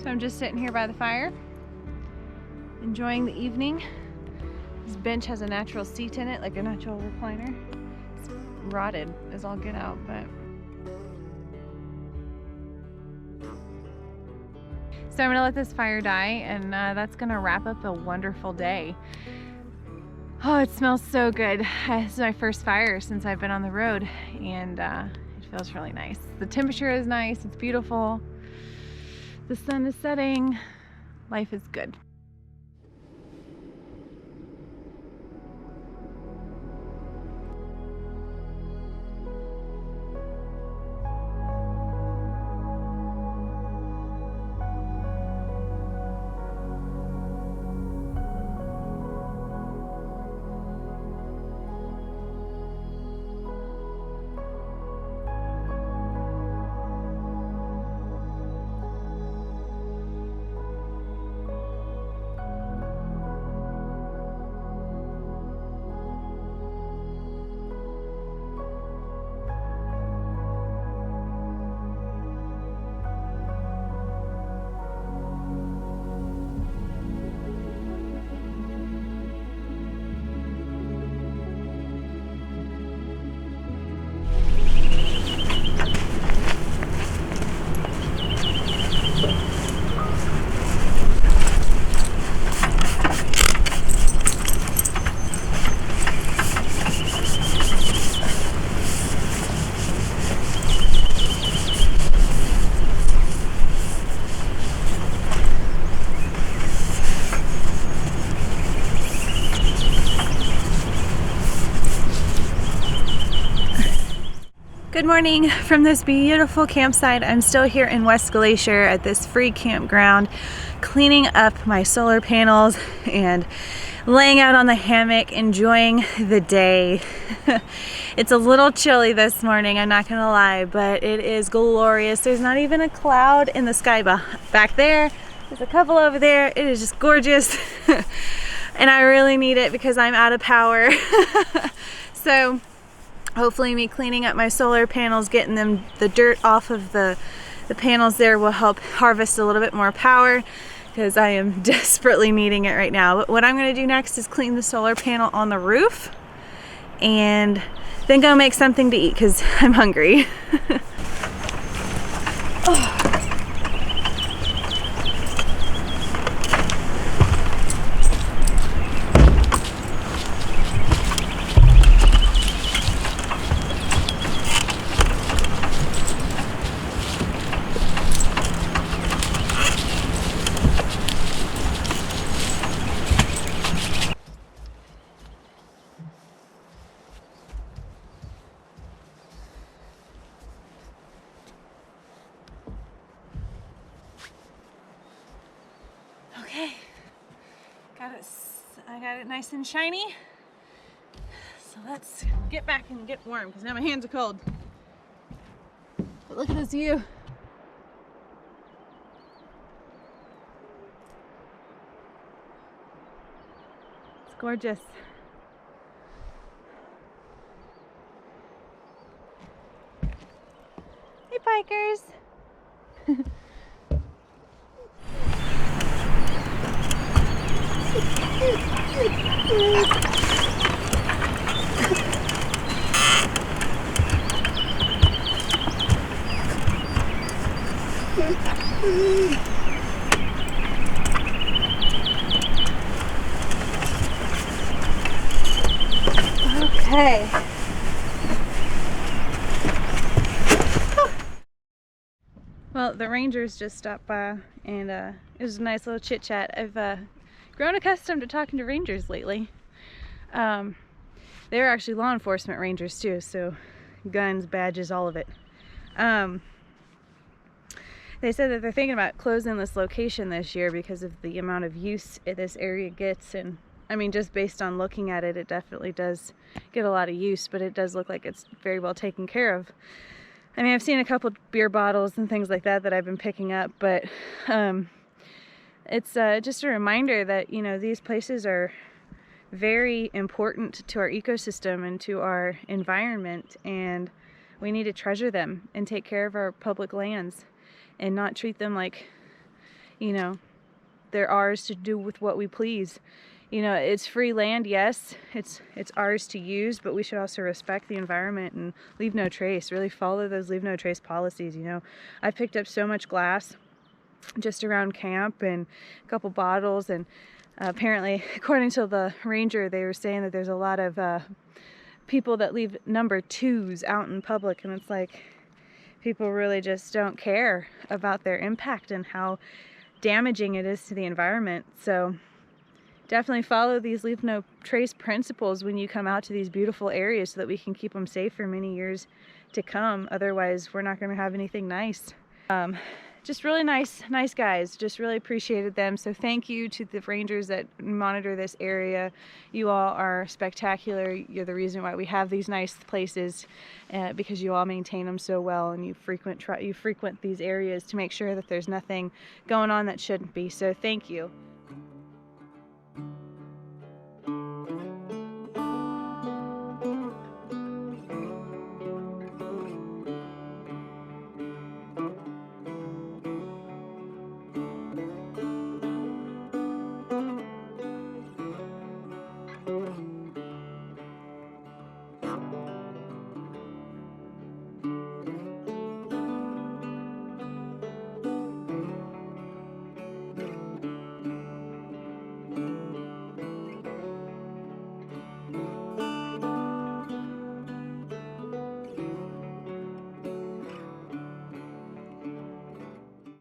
So I'm just sitting here by the fire, enjoying the evening. This bench has a natural seat in it, like a natural recliner. It's rotted as all get out, but. So I'm gonna let this fire die, and that's gonna wrap up a wonderful day. Oh, it smells so good. This is my first fire since I've been on the road, and it feels really nice. The temperature is nice, it's beautiful. The sun is setting. Life is good. Good morning from this beautiful campsite. I'm still here in West Glacier at this free campground, cleaning up my solar panels and laying out on the hammock, enjoying the day. It's a little chilly this morning, I'm not gonna lie, but it is glorious. There's not even a cloud in the sky back there. There's a couple over there. It is just gorgeous. And I really need it because I'm out of power. So hopefully me cleaning up my solar panels, getting the dirt off of the panels there will help harvest a little bit more power, because I am desperately needing it right now. But what I'm going to do next is clean the solar panel on the roof and then go make something to eat because I'm hungry. Oh. Okay, I got it nice and shiny. So let's get back and get warm because now my hands are cold. But look at this view. It's gorgeous. Hey, Pikers. Okay. Well, the rangers just stopped by, and it was a nice little chit chat. I've grown accustomed to talking to rangers lately. They're actually law enforcement rangers too, so guns, badges, all of it. They said that they're thinking about closing this location this year because of the amount of use this area gets, and I mean, just based on looking at it, it definitely does get a lot of use, but it does look like it's very well taken care of. I mean, I've seen a couple beer bottles and things like that I've been picking up, but it's just a reminder that, you know, these places are very important to our ecosystem and to our environment, and we need to treasure them and take care of our public lands and not treat them like you know, they're ours to do with what we please. You know, it's free land, yes, it's ours to use, but we should also respect the environment and leave no trace. Really follow those leave no trace policies. You know, I picked up so much glass just around camp and a couple bottles, and apparently, according to the ranger, they were saying that there's a lot of people that leave number 2s out in public, and it's like people really just don't care about their impact and how damaging it is to the environment. So definitely follow these leave no trace principles when you come out to these beautiful areas so that we can keep them safe for many years to come. Otherwise, we're not going to have anything nice. Just really nice guys. Just really appreciated them. So thank you to the rangers that monitor this area. You all are spectacular. You're the reason why we have these nice places, because you all maintain them so well, and you frequent these areas to make sure that there's nothing going on that shouldn't be. So thank you.